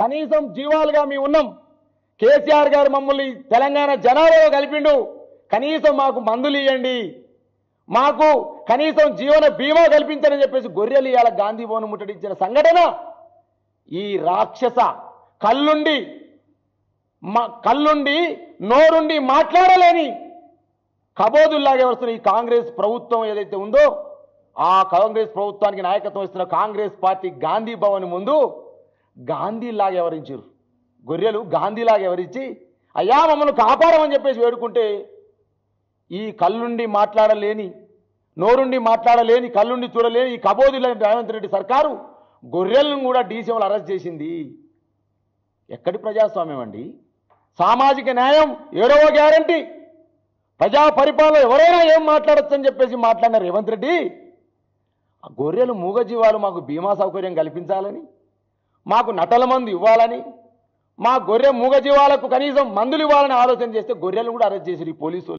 కనీసం జీవాలుగా మేము ఉన్నాం. కేసీఆర్ గారు మమ్మల్ని తెలంగాణ జనాభాలో కలిపిండు. కనీసం మాకు మందులు ఇవ్వండి, మాకు కనీసం జీవన బీమా కల్పించని చెప్పేసి గొర్రెలు ఇవాళ గాంధీ భవన్ ముట్టడించిన సంఘటన ఈ రాక్షస కళ్ళుండి నోరుండి మాట్లాడలేని కబోదుల్లాగా వస్తున్న ఈ కాంగ్రెస్ ప్రభుత్వం ఏదైతే ఉందో ఆ కాంగ్రెస్ ప్రభుత్వానికి నాయకత్వం ఇస్తున్న కాంగ్రెస్ పార్టీ గాంధీ భవన్ ముందు గాంధీలాగా ఎవరించారు. గొర్రెలు గాంధీలాగా ఎవరించి అయ్యా మమ్మల్ని కాపాడమని చెప్పేసి వేడుకుంటే ఈ కళ్ళుండి మాట్లాడలేని, నోరుండి మాట్లాడలేని, కళ్ళుండి చూడలేని ఈ కబోదులని రేవంత్ రెడ్డి సర్కారు గొర్రెలను కూడా డీసీఎంలు అరెస్ట్ చేసింది. ఎక్కడి ప్రజాస్వామ్యం అండి? సామాజిక న్యాయం 7వ గ్యారంటీ, ప్రజా పరిపాలన ఎవరైనా ఏం మాట్లాడొచ్చని చెప్పేసి మాట్లాడిన రేవంత్ రెడ్డి ఆ గొర్రెలు మూగజీవాలు మాకు బీమా సౌకర్యం కల్పించాలని, మాకు నటల మందు ఇవ్వాలని, మా గొర్రె మూగజీవాలకు కనీసం మందులు ఇవ్వాలని ఆలోచన చేస్తే గొర్రెలను కూడా అరెస్ట్ చేసి పోలీసులు